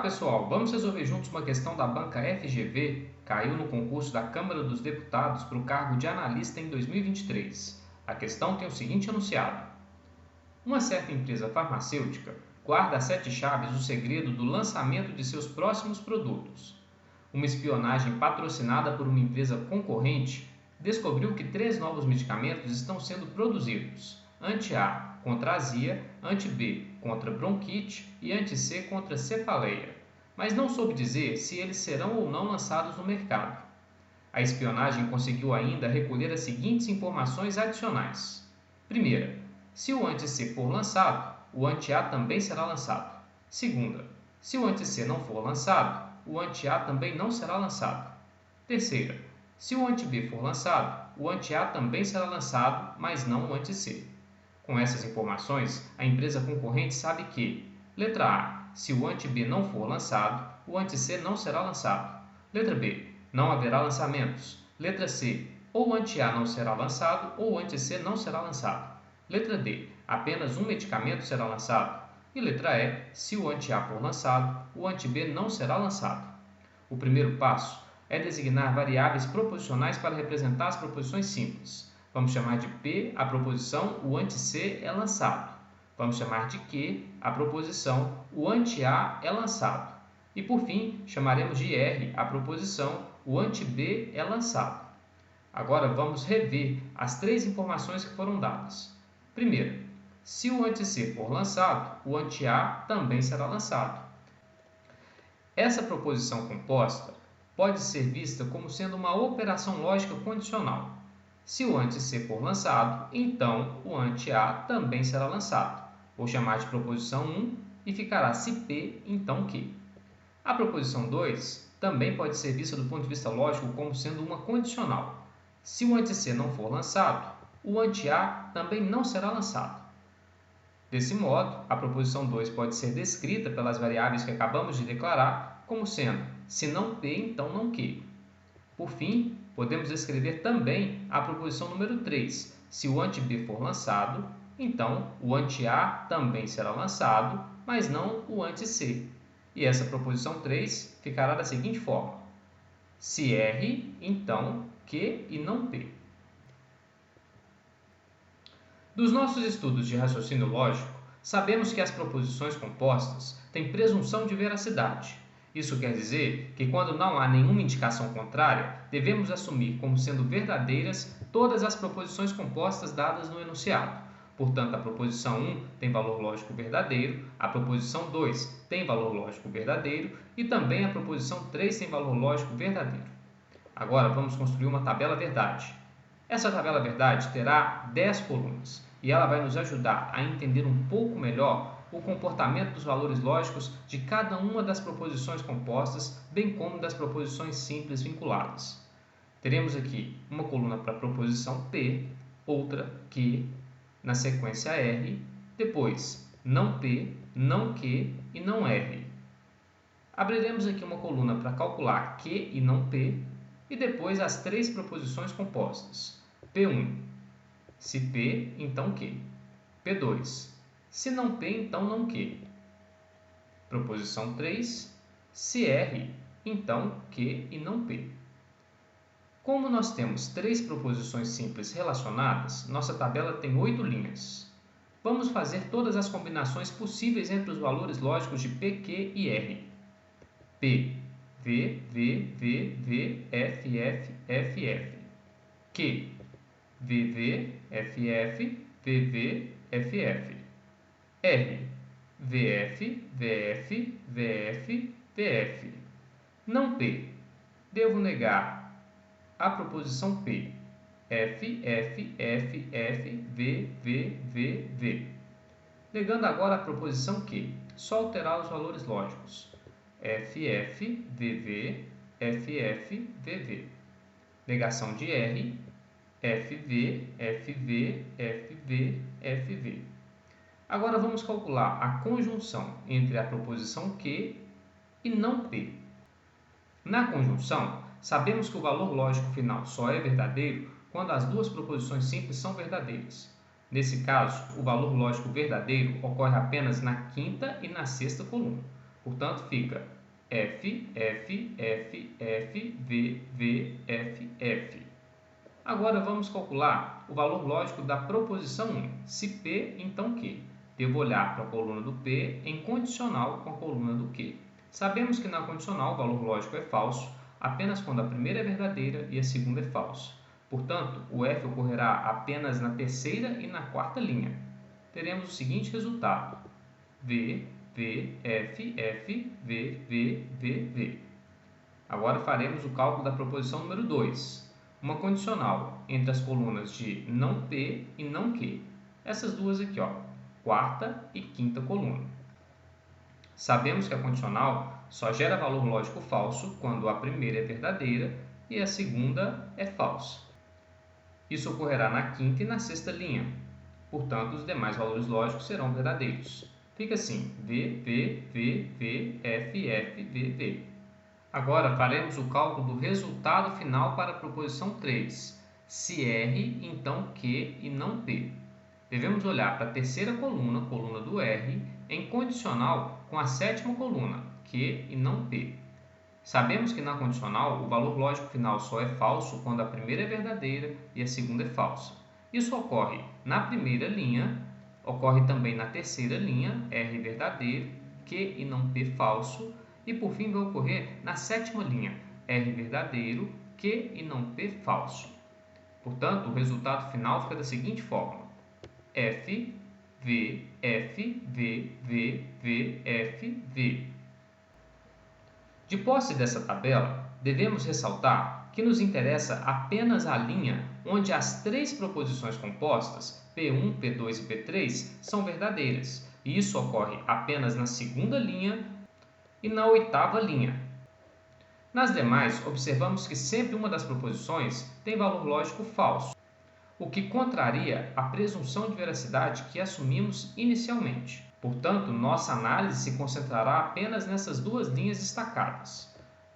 pessoal, vamos resolver juntos uma questão da banca FGV, caiu no concurso da Câmara dos Deputados para o cargo de analista em 2023. A questão tem o seguinte enunciado: uma certa empresa farmacêutica guarda a 7 chaves o segredo do lançamento de seus próximos produtos. Uma espionagem patrocinada por uma empresa concorrente descobriu que 3 novos medicamentos estão sendo produzidos: anti-A contra azia, anti-B contra bronquite e anti-C contra cefaleia, mas não soube dizer se eles serão ou não lançados no mercado. A espionagem conseguiu ainda recolher as seguintes informações adicionais. Primeira, se o anti-C for lançado, o anti-A também será lançado. Segunda, se o anti-C não for lançado, o anti-A também não será lançado. Terceira, se o anti-B for lançado, o anti-A também será lançado, mas não o anti-C. Com essas informações, a empresa concorrente sabe que: letra A, se o anti-B não for lançado, o anti-C não será lançado. Letra B, não haverá lançamentos. Letra C, ou o anti-A não será lançado ou o anti-C não será lançado. Letra D, apenas um medicamento será lançado. E letra E, se o anti-A for lançado, o anti-B não será lançado. O primeiro passo é designar variáveis proposicionais para representar as proposições simples. Vamos chamar de P a proposição o anti-C é lançado. Vamos chamar de Q a proposição o anti-A é lançado. E por fim, chamaremos de R a proposição o anti-B é lançado. Agora vamos rever as 3 informações que foram dadas. Primeiro, se o anti-C for lançado, o anti-A também será lançado. Essa proposição composta pode ser vista como sendo uma operação lógica condicional. Se o anti-C for lançado, então o anti-A também será lançado. Vou chamar de proposição 1 e ficará se P, então Q. A proposição 2 também pode ser vista do ponto de vista lógico como sendo uma condicional. Se o anti-C não for lançado, o anti-A também não será lançado. Desse modo, a proposição 2 pode ser descrita pelas variáveis que acabamos de declarar como sendo se não P, então não Q. Por fim, podemos escrever também a proposição número 3. Se o anti-B for lançado, então o anti-A também será lançado, mas não o anti-C. E essa proposição 3 ficará da seguinte forma: se R, então Q e não P. Dos nossos estudos de raciocínio lógico, sabemos que as proposições compostas têm presunção de veracidade. Isso quer dizer que, quando não há nenhuma indicação contrária, devemos assumir como sendo verdadeiras todas as proposições compostas dadas no enunciado. Portanto, a proposição 1 tem valor lógico verdadeiro, a proposição 2 tem valor lógico verdadeiro e também a proposição 3 tem valor lógico verdadeiro. Agora vamos construir uma tabela verdade. Essa tabela verdade terá 10 colunas e ela vai nos ajudar a entender um pouco melhor o comportamento dos valores lógicos de cada uma das proposições compostas, bem como das proposições simples vinculadas. Teremos aqui uma coluna para a proposição P, outra Q, na sequência R, depois não P, não Q e não R. Abriremos aqui uma coluna para calcular Q e não P e depois as 3 proposições compostas. P1, se P, então Q. P2, se não P, então não Q. Proposição 3, se R, então Q e não P. Como nós temos 3 proposições simples relacionadas, nossa tabela tem 8 linhas. Vamos fazer todas as combinações possíveis entre os valores lógicos de P, Q e R. P, V, V, V, V, F, F, F, F. Q, V, V, F, F, V, V, F, F. R, VF, VF, VF, VF. Não P. Devo negar a proposição P. F, F, F, F, V, V, V, V. Negando agora a proposição Q. Só alterar os valores lógicos. F, F, VV, F, F, VV. Negação de R. FV, FV, FV, FV. Agora vamos calcular a conjunção entre a proposição Q e não P. Na conjunção, sabemos que o valor lógico final só é verdadeiro quando as 2 proposições simples são verdadeiras. Nesse caso, o valor lógico verdadeiro ocorre apenas na quinta e na sexta coluna. Portanto, fica F, F, F, F, V, V, F, F. Agora vamos calcular o valor lógico da proposição 1. Se P, então Q. Devo olhar para a coluna do P em condicional com a coluna do Q. Sabemos que na condicional o valor lógico é falso apenas quando a primeira é verdadeira e a segunda é falsa. Portanto, o F ocorrerá apenas na terceira e na quarta linha. Teremos o seguinte resultado: V, V, F, F, V, V, V, V. Agora faremos o cálculo da proposição número 2. Uma condicional entre as colunas de não P e não Q. Essas duas aqui, ó, quarta e quinta coluna. Sabemos que a condicional só gera valor lógico falso quando a primeira é verdadeira e a segunda é falsa. Isso ocorrerá na quinta e na sexta linha. Portanto, os demais valores lógicos serão verdadeiros. Fica assim: V, V, V, V, F, F, V, V. Agora faremos o cálculo do resultado final para a proposição 3. Se R, então Q e não P. Devemos olhar para a terceira coluna, coluna do R, em condicional com a sétima coluna, Q e não P. Sabemos que na condicional o valor lógico final só é falso quando a primeira é verdadeira e a segunda é falsa. Isso ocorre na primeira linha, ocorre também na terceira linha, R verdadeiro, Q e não P falso, e por fim vai ocorrer na sétima linha, R verdadeiro, Q e não P falso. Portanto, o resultado final fica da seguinte forma: F, V, F, V, V, V, F, V. De posse dessa tabela, devemos ressaltar que nos interessa apenas a linha onde as três proposições compostas, P1, P2 e P3, são verdadeiras, e isso ocorre apenas na segunda linha e na oitava linha. Nas demais, observamos que sempre uma das proposições tem valor lógico falso, o que contraria a presunção de veracidade que assumimos inicialmente. Portanto, nossa análise se concentrará apenas nessas duas linhas destacadas.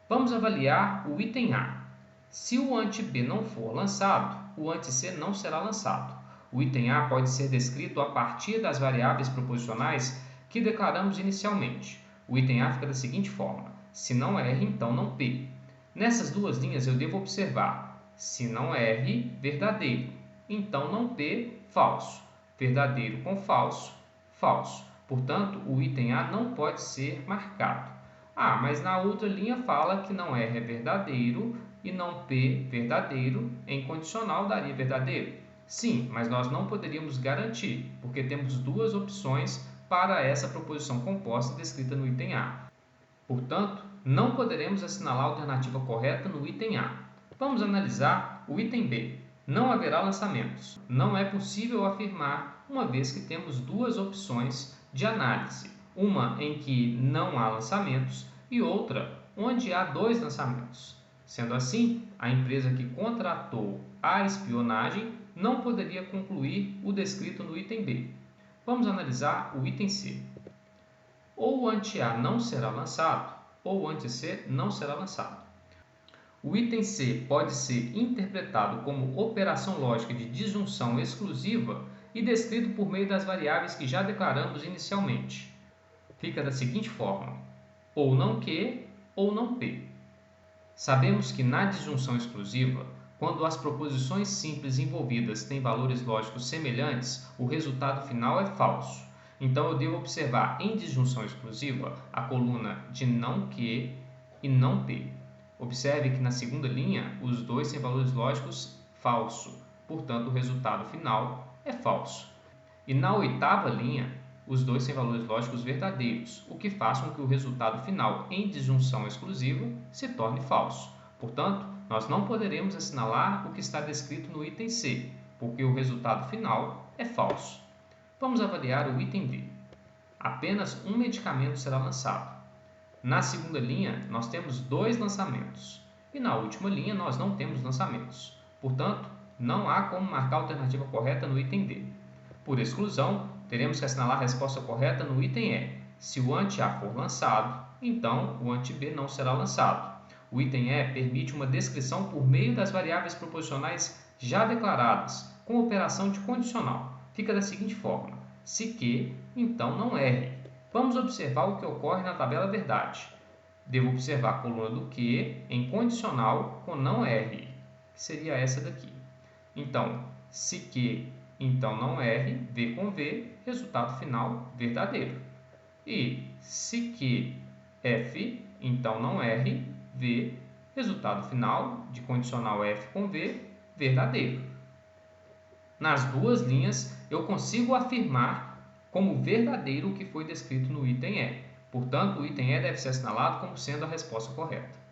Vamos avaliar o item A. Se o ante-B não for lançado, o ante-C não será lançado. O item A pode ser descrito a partir das variáveis proposicionais que declaramos inicialmente. O item A fica da seguinte forma: se não R, então não P. Nessas duas linhas eu devo observar: se não R, verdadeiro, então não P, falso. Verdadeiro com falso, falso. Portanto, o item A não pode ser marcado. Ah, mas na outra linha fala que não R é verdadeiro e não P verdadeiro, em condicional daria verdadeiro. Sim, mas nós não poderíamos garantir, porque temos duas opções para essa proposição composta descrita no item A. Portanto, não poderemos assinalar a alternativa correta no item A. Vamos analisar o item B. Não haverá lançamentos. Não é possível afirmar, uma vez que temos duas opções de análise. Uma em que não há lançamentos e outra onde há dois lançamentos. Sendo assim, a empresa que contratou a espionagem não poderia concluir o descrito no item B. Vamos analisar o item C. Ou o ante-A não será lançado, ou o ante-C não será lançado. O item C pode ser interpretado como operação lógica de disjunção exclusiva e descrito por meio das variáveis que já declaramos inicialmente. Fica da seguinte forma: ou não Q ou não P. Sabemos que na disjunção exclusiva, quando as proposições simples envolvidas têm valores lógicos semelhantes, o resultado final é falso. Então eu devo observar em disjunção exclusiva a coluna de não Q e não P. Observe que na segunda linha os dois têm valores lógicos falso, portanto o resultado final é falso. E na oitava linha os dois têm valores lógicos verdadeiros, o que faz com que o resultado final em disjunção exclusiva se torne falso. Portanto, nós não poderemos assinalar o que está descrito no item C, porque o resultado final é falso. Vamos avaliar o item D. Apenas um medicamento será lançado. Na segunda linha, nós temos dois lançamentos. E na última linha, nós não temos lançamentos. Portanto, não há como marcar a alternativa correta no item D. Por exclusão, teremos que assinalar a resposta correta no item E. Se o ante-A for lançado, então o ante-B não será lançado. O item E permite uma descrição por meio das variáveis proposicionais já declaradas, com operação de condicional. Fica da seguinte forma: se Q, então não R. Vamos observar o que ocorre na tabela verdade. Devo observar a coluna do que em condicional com não R, que seria essa daqui. Então, se Q, então não R, V com V, resultado final verdadeiro. E se Q, F, então não R, V, resultado final de condicional F com V, verdadeiro. Nas duas linhas, eu consigo afirmar como verdadeiro o que foi descrito no item E. Portanto, o item E deve ser assinalado como sendo a resposta correta.